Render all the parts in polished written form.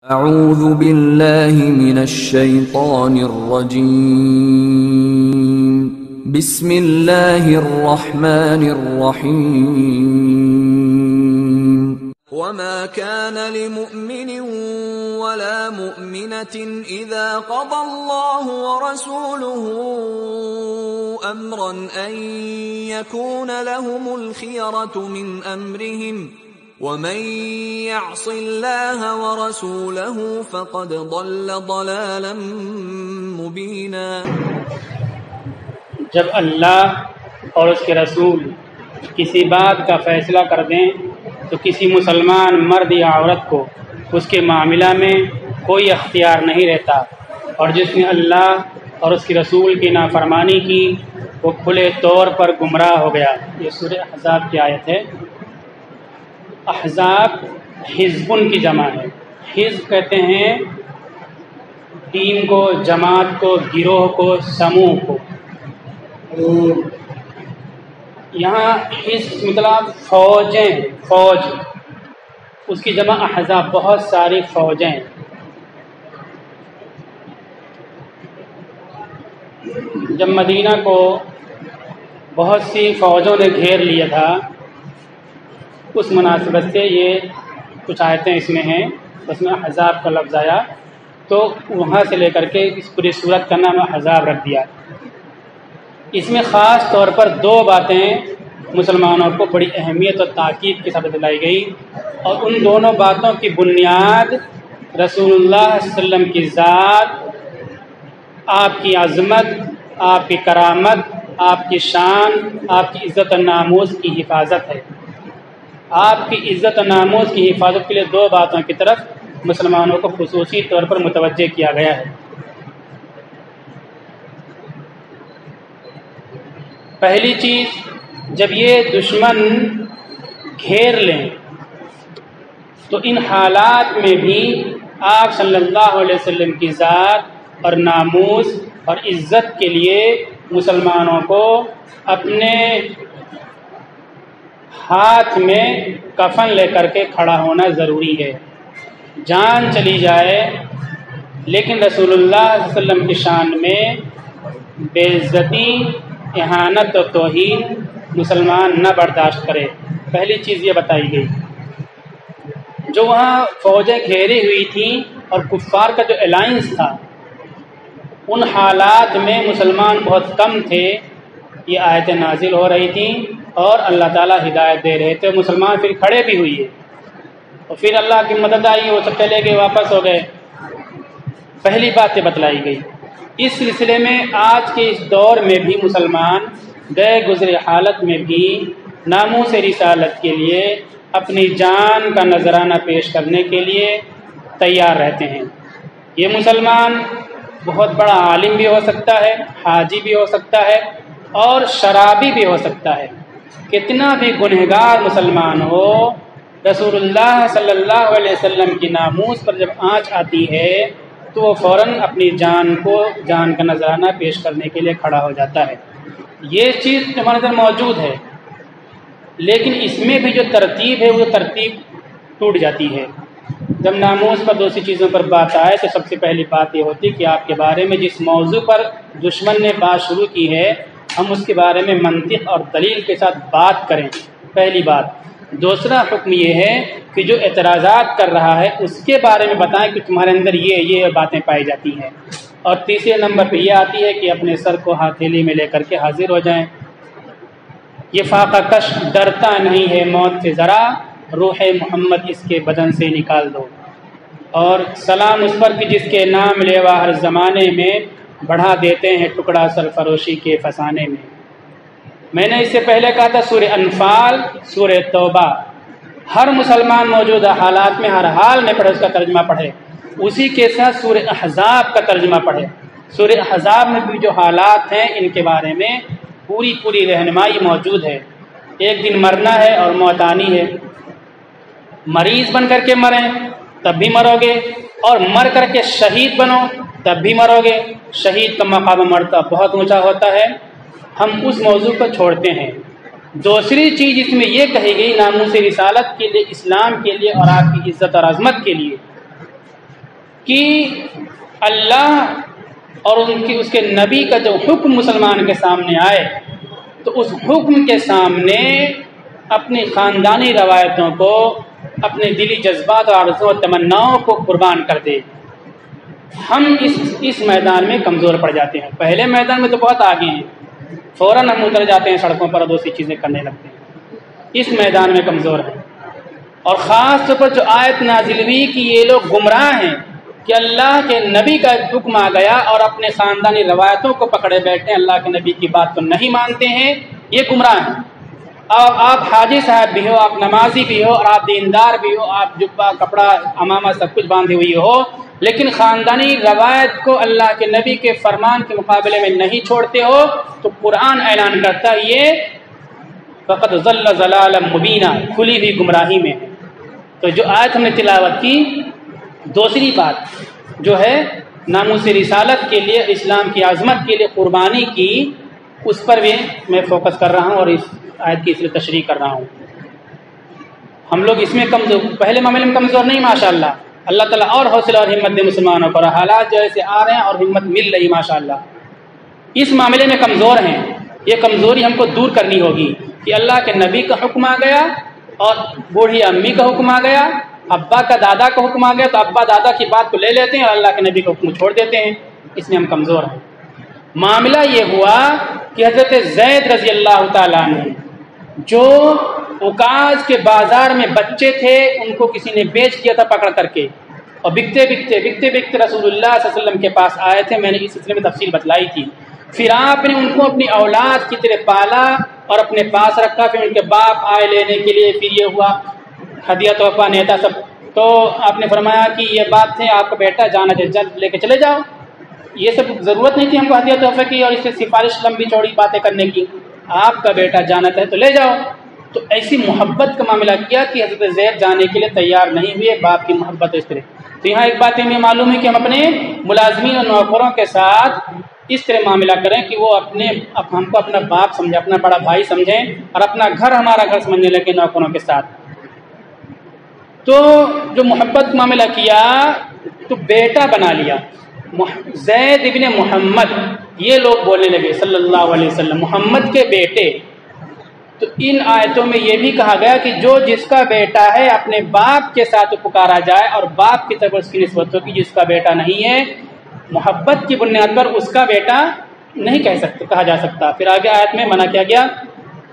اعوذ باللہ من الشیطان الرجیم بسم اللہ الرحمن الرحیم وما كان لمؤمن ولا مؤمنة اذا قضى الله ورسوله امرا ان يكون لهم الخيرة من امرهم ومن يعص الله ورسوله فقد ضل ضلالا مبينا۔ جب اللہ اور اس کے رسول کسی بات کا فیصلہ کر دیں تو کسی مسلمان مرد یا عورت کو اس کے معاملہ میں کوئی اختیار نہیں رہتا، اور جس نے اللہ اور اس کے رسول کی نافرمانی کی وہ کھلے طور پر گمراہ ہو گیا۔ یہ سورہ احزاب کی آیت ہے۔ احزاب حزبن کی جمع ہے۔ حزب کہتے ہیں ٹیم کو، جماعت کو، گروہ کو، سموہ کو۔ یہاں حزب مطلب فوجیں، فوج، اس کی جمع احزاب، بہت ساری فوجیں۔ جب مدینہ کو بہت سی فوجوں نے گھیر لیا تھا، اس مناسبت سے یہ کچھ آیتیں اس میں ہیں، اس میں احزاب کا لفظ آیا تو وہاں سے لے کر کے اس پوری صورت کا نام احزاب رکھ دیا۔ اس میں خاص طور پر دو باتیں مسلمانوں کو بڑی اہمیت اور تاکید کے ساتھ دلائی گئی، اور ان دونوں باتوں کی بنیاد رسول اللہ صلی اللہ علیہ وسلم کی ذات، آپ کی عظمت، آپ کی کرامت، آپ کی شان، آپ کی عزت و ناموس کی حفاظت ہے۔ آپ کی عزت و ناموس کی حفاظت کے لیے دو باتوں کی طرف مسلمانوں کو خصوصی طور پر متوجہ کیا گیا ہے۔ پہلی چیز، جب یہ دشمن گھیر لیں تو ان حالات میں بھی آپ صلی اللہ علیہ وسلم کی ذات اور ناموس اور عزت کے لیے مسلمانوں کو اپنے ہاتھ میں کفن لے کر کے کھڑا ہونا ضروری ہے۔ جان چلی جائے لیکن رسول اللہ صلی اللہ علیہ وسلم کی شان میں بے عزتی، اہانت و توہین مسلمان نہ برداشت کرے۔ پہلی چیز یہ بتائی گئی۔ جو وہاں فوجیں گھیری ہوئی تھیں اور کفار کا جو الائنس تھا، ان حالات میں مسلمان بہت کم تھے، یہ آیتیں نازل ہو رہی تھیں اور اللہ تعالیٰ ہدایت دے رہے تھے۔ مسلمان پھر کھڑے بھی ہوئے اور پھر اللہ کی مدد آئی، وہ سب چلے گئے، واپس ہو گئے۔ پہلی بات یہ بتلائی گئی۔ اس سلسلے میں آج کے اس دور میں بھی مسلمان گئے گزرے حالت میں بھی ناموس رسالت کے لیے اپنی جان کا نذرانہ پیش کرنے کے لیے تیار رہتے ہیں۔ یہ مسلمان بہت بڑا عالم بھی ہو سکتا ہے، حاجی بھی ہو سکتا ہے اور شرابی بھی ہو سکتا ہے۔ کتنا بھی گنہگار مسلمان ہو، رسول اللہ صلی اللہ علیہ وسلم کی ناموس پر جب آنچ آتی ہے تو وہ فوراً اپنی جان کا نذرانہ پیش کرنے کے لیے کھڑا ہو جاتا ہے۔ یہ چیز ہمارے اندر موجود ہے، لیکن اس میں بھی جو ترتیب ہے وہ ترتیب ٹوٹ جاتی ہے۔ جب ناموس پر دوسری چیزوں پر بات آئے تو سب سے پہلی بات یہ ہوتی کہ آپ کے بارے میں جس موضوع پر دشمن نے بات شروع کی ہے ہم اس کے بارے میں منطق اور دلیل کے ساتھ بات کریں، پہلی بات۔ دوسرا حکم یہ ہے کہ جو اعتراضات کر رہا ہے اس کے بارے میں بتائیں کہ تمہارے اندر یہ باتیں پائی جاتی ہیں۔ اور تیسرے نمبر پہ یہ آتی ہے کہ اپنے سر کو ہتھیلی میں لے کر کے حاضر ہو جائیں۔ یہ فاقہ کش ڈرتا نہیں ہے موت سے ذرا، روح محمد اس کے بدن سے نکال دو، اور سلام اس پر کہ جس کے نام لیوا ہر زمانے میں بڑھا دیتے ہیں ٹکڑا سرفروشی کے فسانے میں۔ میں نے اس سے پہلے کہا تھا سورہ انفال، سورہ توبہ، ہر مسلمان موجودہ حالات میں ہر حال میں پڑھے، اس کا ترجمہ پڑھے، اسی کے ساتھ سورہ احزاب کا ترجمہ پڑھے۔ سورہ احزاب میں بھی جو حالات ہیں ان کے بارے میں پوری رہنمائی موجود ہے۔ ایک دن مرنا ہے اور موت آنی ہے۔ مریض بن کر کے مریں تب بھی مرو گے، اور مر کر کے شہید بنو تب بھی مرو گے۔ شہید کا مقام مرتبہ بہت اونچا ہوتا ہے، ہم اس موضوع کو چھوڑتے ہیں۔ دوسری چیز اس میں یہ کہی گئی ناموس رسالت کے لیے، اسلام کے لیے اور آپ کی عزت اور عظمت کے لیے کہ اللہ اور اس کے نبی کا جو حکم مسلمان کے سامنے آئے تو اس حکم کے سامنے اپنی خاندانی روایتوں کو، اپنے دلی جذبات اور آرزوؤں اور تمناؤں کو قربان کر دے۔ ہم اس میدان میں کمزور پڑ جاتے ہیں۔ پہلے میدان میں تو بہت آگے ہیں، فوراً ہم اتر جاتے ہیں سڑکوں پر اور دوسری چیزیں کرنے لگتے ہیں۔ اس میدان میں کمزور ہیں، اور خاص طور پر جو آیت نازل ہوئی کہ یہ لوگ گمراہ ہیں کہ اللہ کے نبی کا حکم آ گیا اور اپنے خاندانی روایتوں کو پکڑے بیٹھے، اللہ کے نبی کی بات کو نہیں مانتے ہیں، یہ گمراہ ہیں۔ اور آپ حاجی صاحب بھی ہو، آپ نمازی بھی ہو، اور آپ دیندار بھی ہو، آپ جبہ کپڑا امامہ سب کچھ باندھے ہوئی ہو، لیکن خاندانی روایت کو اللہ کے نبی کے فرمان کے مقابلے میں نہیں چھوڑتے ہو تو قرآن اعلان کرتا ہے یہ فقط ضل ضلالا مبینہ، کھلی ہوئی گمراہی میں ہے۔ تو جو آیت ہم نے تلاوت کی، دوسری بات جو ہے ناموس رسالت کے لیے، اسلام کی عظمت کے لیے قربانی کی، اس پر بھی میں فوکس کر رہا ہوں اور اس آیت کی اس لیے تشریح کر رہا ہوں۔ ہم لوگ اس میں کمزور، پہلے معاملے میں کمزور نہیں، ماشاءاللہ اللہ تعالیٰ اور حوصلہ اور ہمت دے مسلمانوں پر، حالات جو ایسے آ رہے ہیں اور ہمت مل رہی ماشاءاللہ۔ اس معاملے میں کمزور ہیں، یہ کمزوری ہم کو دور کرنی ہوگی کہ اللہ کے نبی کا حکم آ گیا اور بوڑھی امی کا حکم آ گیا، ابا کا دادا کا حکم آ گیا تو ابا دادا کی بات کو لے لیتے ہیں اور اللہ کے نبی کا حکم چھوڑ دیتے ہیں، اس میں ہم کمزور ہیں۔ معاملہ یہ ہوا کہ حضرت زید رضی اللہ تعالیٰ عنہ جو عکاظ کے بازار میں بچے تھے، ان کو کسی نے بیچ کیا تھا پکڑ کر کے، اور بکتے بکتے رسول اللہ صلی اللہ علیہ وسلم کے پاس آئے تھے۔ میں نے اس سلسلے میں تفصیل بتلائی تھی۔ پھر آپ نے ان کو اپنی اولاد کی طرح پالا اور اپنے پاس رکھا، پھر ان کے باپ آئے لینے کے لیے، پھر یہ ہوا ہدیہ تحفہ نیتا سب، تو آپ نے فرمایا کہ یہ بات ہے آپ کا بیٹا جانا جلد لے کے چلے جاؤ۔ یہ سب ضرورت نہیں تھی ہم کو ہدیہ تحفہ کی اور اس سے سفارش لمبی چوڑی باتیں کرنے کی، آپ کا بیٹا جانا ہے تو لے جاؤ۔ تو ایسی محبت کا معاملہ کیا کہ حضرت زید جانے کے لیے تیار نہیں ہوئے، باپ کی محبت اس طرح۔ تو یہاں ایک بات ہمیں معلوم ہے کہ ہم اپنے ملازمین اور نوکروں کے ساتھ اس طرح معاملہ کریں کہ وہ ہم کو اپنا باپ سمجھیں، اپنا بڑا بھائی سمجھیں، اور اپنا گھر ہمارا گھر سمجھنے لگے نوکروں کے ساتھ۔ تو جو محبت معاملہ کیا تو بیٹا بنا لیا، زید ابن محمد، یہ لوگ بولنے لگے صلی اللہ علیہ وسلم محمد کے بیٹے۔ تو ان آیتوں میں یہ بھی کہا گیا کہ جو جس کا بیٹا ہے اپنے باپ کے ساتھ پکارا جائے اور باپ کی طرف اس کی نسبت ہو کہ جس کا بیٹا نہیں ہے، محبت کی بنیاد پر اس کا بیٹا نہیں کہا جا سکتا۔ پھر آگے آیت میں منع کیا گیا،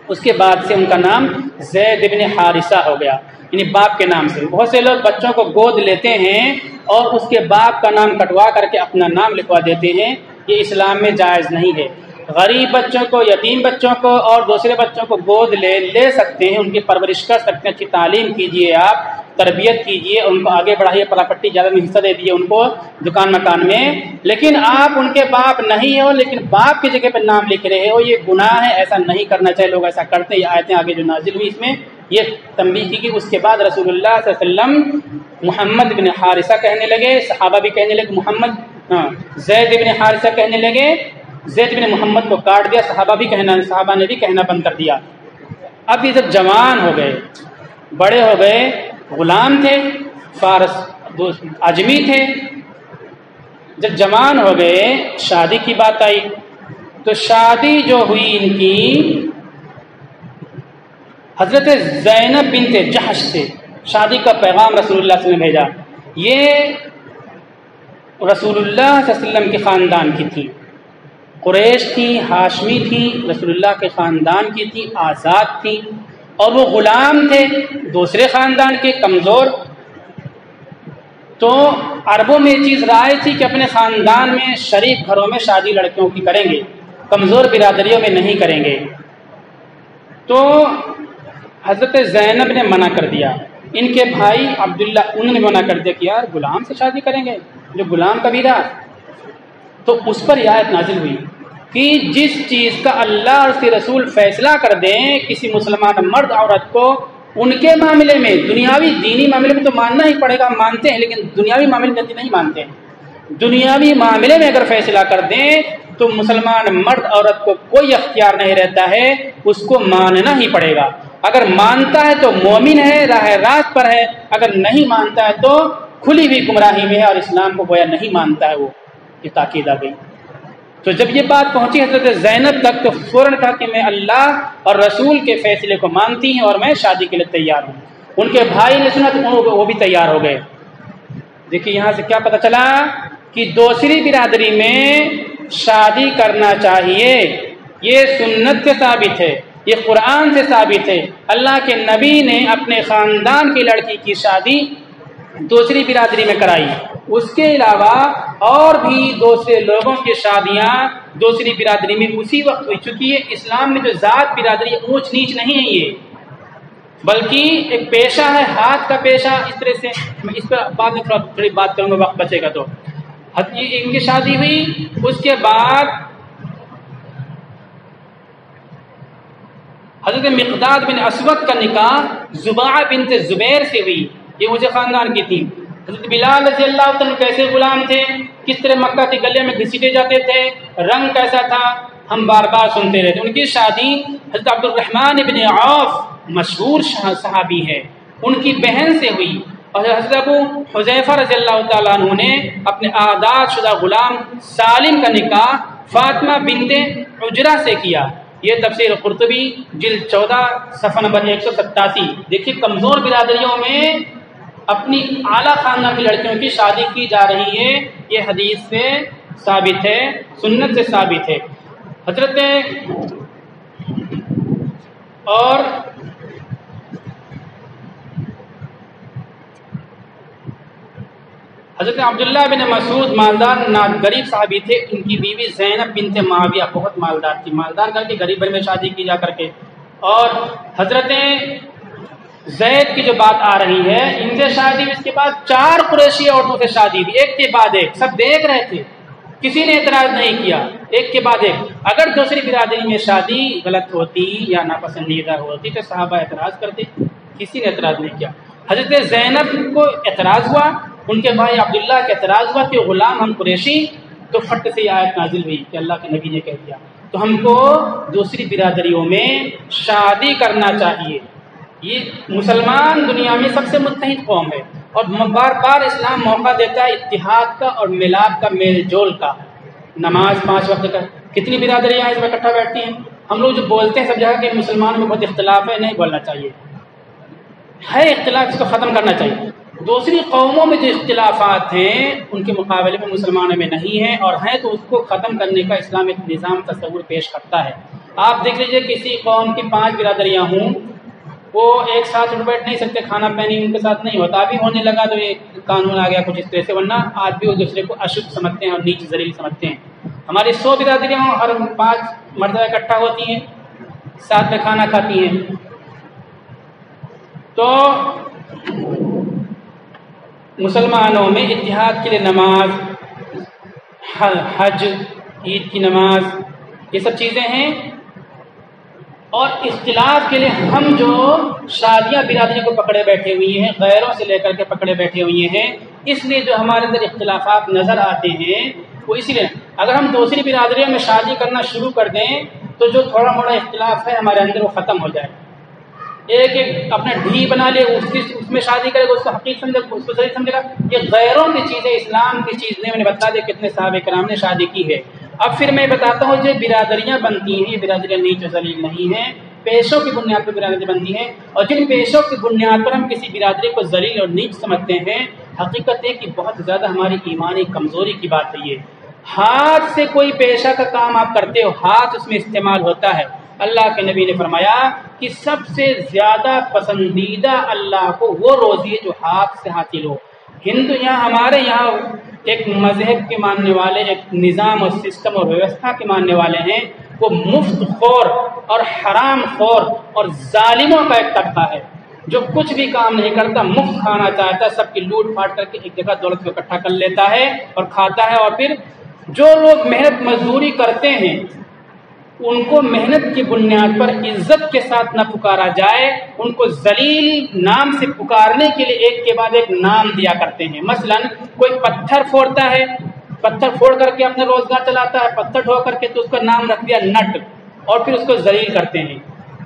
اس کے بعد سے ان کا نام زید ابن حارثہ ہو گیا، یعنی باپ کے نام سے۔ بہت سے لوگ بچوں کو گود لیتے ہیں اور اس کے باپ کا نام کٹوا کر کے اپنا نام لکھوا دیتے ہیں، یہ اسلام میں جائز نہیں ہے۔ غریب بچوں کو، یتیم بچوں کو اور دوسرے بچوں کو گود لے سکتے ہیں، ان کی پرورش کر سکتے ہیں، اچھی تعلیم کیجیے، آپ تربیت کیجیے، ان کو آگے بڑھائیے، پراپرٹی زیادہ میں حصہ دے دیجیے ان کو دکان مکان میں، لیکن آپ ان کے باپ نہیں ہو لیکن باپ کی جگہ پہ نام لکھ رہے ہو، یہ گناہ ہے، ایسا نہیں کرنا چاہیے۔ لوگ ایسا کرتے ہیں، یہ آیتیں آگے جو نازل ہوئی اس میں یہ تنبیہ کی کہ اس کے بعد رسول اللہ صلی اللہ علیہ وسلم محمد بن حارثہ کہنے لگے، صحابہ بھی کہنے لگے زید بن حارثہ کہنے لگے، زید بن محمد کو کاٹ دیا، صحابہ نے بھی کہنا بند کر دیا۔ اب یہ جب جوان ہو گئے، بڑے ہو گئے، غلام تھے، فارس عجمی تھے، جب جوان ہو گئے شادی کی بات آئی تو شادی جو ہوئی ان کی حضرت زینب بنت جحش سے شادی کا پیغام رسول اللہ صلی اللہ علیہ وسلم نے بھیجا۔ یہ رسول اللہ صلی اللہ علیہ وسلم کے خاندان کی تھی، قریش تھی، ہاشمی تھی، رسول اللہ کے خاندان کی تھی، آزاد تھی، اور وہ غلام تھے دوسرے خاندان کے، کمزور۔ تو عربوں میں یہ چیز رائج تھی کہ اپنے خاندان میں شریف گھروں میں شادی لڑکیوں کی کریں گے، کمزور برادریوں میں نہیں کریں گے۔ تو حضرت زینب نے منع کر دیا، ان کے بھائی عبداللہ انہوں نے منع کر دیا کہ یار غلام سے شادی کریں گے، جو غلام کبھی رہا۔ تو اس پر یہ آیت نازل ہوئی کہ جس چیز کا اللہ اور اس کے رسول فیصلہ کر دیں کسی مسلمان مرد عورت کو، ان کے معاملے میں دنیاوی دینی معاملے میں تو ماننا ہی پڑے گا، ہم مانتے ہیں، لیکن دنیاوی معاملے میں نہیں مانتے ہیں۔ دنیاوی معاملے میں اگر فیصلہ کر دیں تو مسلمان مرد عورت کو کوئی اختیار نہیں رہتا ہے، اس کو ماننا ہی پڑے گا۔ اگر مانتا ہے تو مومن ہے، راہ راست پر ہے، اگر نہیں مانتا ہے تو کھلی ہوئی گمراہی میں ہے اور اسلام کو گویا نہیں مانتا ہے وہ، یہ تاکید آ گئی۔ تو جب یہ بات پہنچی حضرت زینب تک تو فوراً کہا کہ میں اللہ اور رسول کے فیصلے کو مانتی ہیں اور میں شادی کے لیے تیار ہوں۔ ان کے بھائی نے سنا تو وہ بھی تیار ہو گئے۔ دیکھیے یہاں سے کیا پتہ چلا کہ دوسری برادری میں شادی کرنا چاہیے، یہ سنت سے ثابت ہے، یہ قرآن سے ثابت ہے۔ اللہ کے نبی نے اپنے خاندان کی لڑکی کی شادی دوسری برادری میں کرائی، اس کے علاوہ اور بھی دوسرے لوگوں کی شادیاں دوسری برادری میں اسی وقت ہوئی۔ چونکہ یہ اسلام میں جو ذات برادری اونچ نیچ نہیں ہے یہ، بلکہ ایک پیشہ ہے، ہاتھ کا پیشہ۔ اس طرح سے میں اس پر بعد میں تھوڑی بات کروں گا، وقت بچے گا تو۔ ان کی شادی ہوئی، اس کے بعد حضرت مقداد بن اسود کا نکاح زباعہ بنت زبیر سے ہوئی، یہ مجھے خاندان کی تھی۔ حضرت بلال رضی اللہ عنہ کیسے غلام تھے، کس طرح مکہ کے گلے میں گھسیٹے جاتے تھے، رنگ کیسا تھا، ہم بار بار سنتے رہتے۔ ان کی شادی حضرت عبد الرحمن بن عوف مشہور صحابی ہے، ان کی بہن سے ہوئی، اور حضرت ابو حذیفہ رضی اللہ تعالیٰ عنہ نے اپنے آزاد شدہ غلام سالم کا نکاح فاطمہ بنت عجرہ سے کیا۔ یہ تفسیر قرطبی جلد 14 صفحہ نمبر 187۔ دیکھیے کمزور برادریوں میں اپنی اعلیٰ خاندان کی لڑکیوں کی شادی کی جا رہی ہے، یہ حدیث سے ثابت ہے، سنت سے ثابت ہے۔ حضرت اور حضرت عبداللہ بن مسعود مالدار غریب صحابی تھے، ان کی بیوی زینب بنت معاویہ بہت مالدار تھی، مالدار کر کے غریب میں شادی کی جا کر کے۔ اور حضرت زید کی جو بات آ رہی ہے، ان سے شادی، اس کے بعد 4 قریشی عورتوں سے شادی ہوئی، ایک کے بعد ایک، سب دیکھ رہے تھے، کسی نے اعتراض نہیں کیا، ایک کے بعد ایک۔ اگر دوسری برادری میں شادی غلط ہوتی یا ناپسندیدہ ہوتی تو صحابہ اعتراض کرتے، کسی نے اعتراض نہیں کیا۔ حضرت زینب کو اعتراض ہوا، ان کے بھائی عبداللہ کے اعتراض ہوا کہ غلام ہم قریشی، تو فٹ سے یہ آیت نازل ہوئی کہ اللہ کے نبی نے کہہ دیا تو ہم کو دوسری برادریوں میں شادی کرنا چاہیے۔ یہ مسلمان دنیا میں سب سے متحد قوم ہے، اور بار بار اسلام موقع دیتا ہے اتحاد کا اور ملاپ کا، میل جول کا۔ نماز 5 وقت کا، کتنی برادریاں اس میں اکٹھا بیٹھتی ہیں؟ ہم لوگ جو بولتے ہیں سب جگہ کہ مسلمانوں میں بہت اختلاف ہے، نہیں بولنا چاہیے، ہے اختلاف، اس کو ختم کرنا چاہیے۔ دوسری قوموں میں جو اختلافات ہیں ان کے مقابلے میں مسلمانوں میں نہیں ہیں، اور ہیں تو اس کو ختم کرنے کا اسلام ایک نظام تصور پیش کرتا ہے۔ آپ دیکھ لیجئے کسی قوم کی 5 برادریاں ہوں، وہ ایک ساتھ بیٹھ نہیں سکتے، کھانا پینی ان کے ساتھ نہیں ہوتا، ابھی ہونے لگا تو یہ قانون آ گیا کچھ اس طرح سے، ورنہ آج بھی ایک دوسرے کو اشد سمجھتے ہیں اور نیچ ذلیل سمجھتے ہیں۔ ہماری 100 برادریاں ہوں، ہر 5 مرتبہ اکٹھا ہوتی ہیں، ساتھ میں کھانا کھاتی ہیں۔ تو مسلمانوں میں اتحاد کے لیے نماز، حج، عید کی نماز، یہ سب چیزیں ہیں، اور اختلاف کے لیے ہم جو شادیاں برادری کو پکڑے بیٹھے ہوئی ہیں، غیروں سے لے کر کے پکڑے بیٹھے ہوئے ہیں، اس لیے جو ہمارے اندر اختلافات نظر آتے ہیں وہ اسی لیے، اگر ہم دوسری برادریوں میں شادی کرنا شروع کر دیں تو جو تھوڑا موڑا اختلاف ہے ہمارے اندر وہ ختم ہو جائے۔ ایک اپنا ڈھی بنا لے، اس میں شادی کرے گا، اس کو حقیق سمجھے گا، اس کو صحیح سمجھے گا، یہ غیروں کی چیزیں، اسلام کی چیز نہیں۔ میں نے بتا دیا کتنے صحابہ کرام نے شادی کی ہے۔ اب پھر میں بتاتا ہوں جو برادریاں بنتی ہیں، یہ برادریاں نیچ و ذلیل نہیں ہیں، پیشوں کی بنیاد پر برادری بنتی ہیں، اور جن پیشوں کی بنیاد پر ہم کسی برادری کو ذلیل اور نیچ سمجھتے ہیں، حقیقت ہے کہ بہت زیادہ ہماری ایمانی کمزوری کی بات ہے۔ یہ ہاتھ سے کوئی پیشہ کا کام آپ کرتے ہو، ہاتھ اس میں استعمال ہوتا ہے، اللہ کے نبی نے فرمایا کہ سب سے زیادہ پسندیدہ اللہ کو وہ روزی ہے جو ہاتھ سے حاصل ہو۔ یہاں ہمارے یہاں ایک مذہب کے ماننے والے، ایک نظام اور سسٹم اور ویوستھا کے ماننے والے ہیں، وہ مفت خور اور حرام خور اور ظالموں کا ایک طبقہ ہے جو کچھ بھی کام نہیں کرتا، مفت کھانا چاہتا ہے، سب کی لوٹ پھاٹ کر کے ایک جگہ دولت کو اکٹھا کر لیتا ہے اور کھاتا ہے، اور پھر جو لوگ محنت مزدوری کرتے ہیں ان کو محنت کی بنیاد پر عزت کے ساتھ نہ پکارا جائے، ان کو ذلیل نام سے پکارنے کے لیے ایک کے بعد ایک نام دیا کرتے ہیں۔ مثلا کوئی پتھر پھوڑتا ہے، پتھر پھوڑ کر کے اپنا روزگار چلاتا ہے، پتھر ڈھو کر کے تو اس کا نام رکھ دیا نٹ، اور پھر اس کو ذلیل کرتے ہیں۔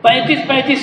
35-35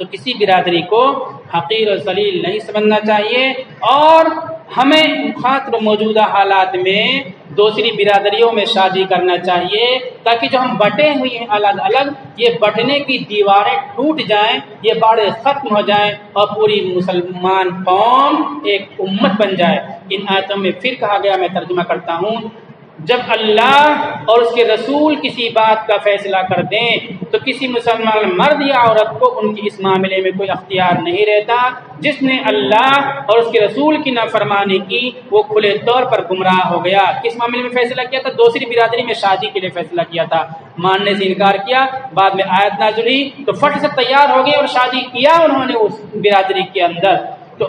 تو کسی برادری کو حقیر و ذلیل نہیں سمجھنا چاہیے، اور ہمیں خاطر موجودہ حالات میں دوسری برادریوں میں شادی کرنا چاہیے، تاکہ جو ہم بٹے ہوئے ہیں الگ الگ، یہ بٹنے کی دیواریں ٹوٹ جائیں، یہ باڑے ختم ہو جائیں، اور پوری مسلمان قوم ایک امت بن جائے۔ ان آیتوں میں پھر کہا گیا، میں ترجمہ کرتا ہوں، جب اللہ اور اس کے رسول کسی بات کا فیصلہ کر دیں تو کسی مسلمان مرد یا عورت کو ان کی اس معاملے میں کوئی اختیار نہیں رہتا۔ جس نے اللہ اور اس کے رسول کی نافرمانی کی وہ کھلے طور پر گمراہ ہو گیا۔ کس معاملے میں فیصلہ کیا تھا؟ دوسری برادری میں شادی کے لیے فیصلہ کیا تھا، ماننے سے انکار کیا، بعد میں آیت نازل ہوئی تو فٹ سے تیار ہو گئے اور شادی کیا انہوں نے اس برادری کے اندر۔ تو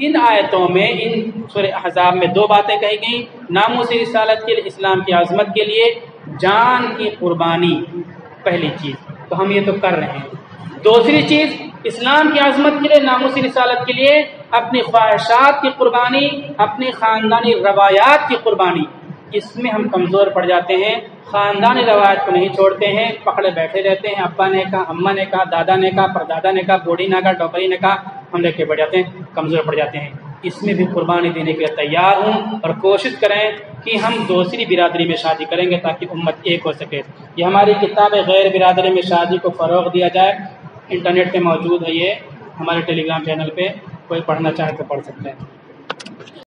ان آیتوں میں، ان سورہ احزاب میں دو باتیں کہی گئیں، ناموس رسالت کے لیے، اسلام کی عظمت کے لیے جان کی قربانی، پہلی چیز تو ہم یہ تو کر رہے ہیں۔ دوسری چیز، اسلام کی عظمت کے لیے، ناموس رسالت کے لیے اپنی خواہشات کی قربانی، اپنی خاندانی روایات کی قربانی۔ اس میں ہم کمزور پڑ جاتے ہیں، خاندانی روایت کو نہیں چھوڑتے ہیں، پکڑے بیٹھے رہتے ہیں، ابا نے کہا، اماں نے کہا، دادا نے کہا، پردادا نے کہا، بوڑھی نے کہا، ڈوکری نے کہا، ہم لے کے بیٹھ جاتے ہیں، کمزور پڑ جاتے ہیں۔ اس میں بھی قربانی دینے کے لیے تیار ہوں، اور کوشش کریں کہ ہم دوسری برادری میں شادی کریں گے تاکہ امت ایک ہو سکے۔ یہ ہماری کتاب غیر برادری میں شادی کو فروغ دیا جائے، انٹرنیٹ پہ موجود ہے، یہ ہمارے ٹیلی گرام چینل پہ، کوئی پڑھنا چاہے تو پڑھ سکتے ہیں۔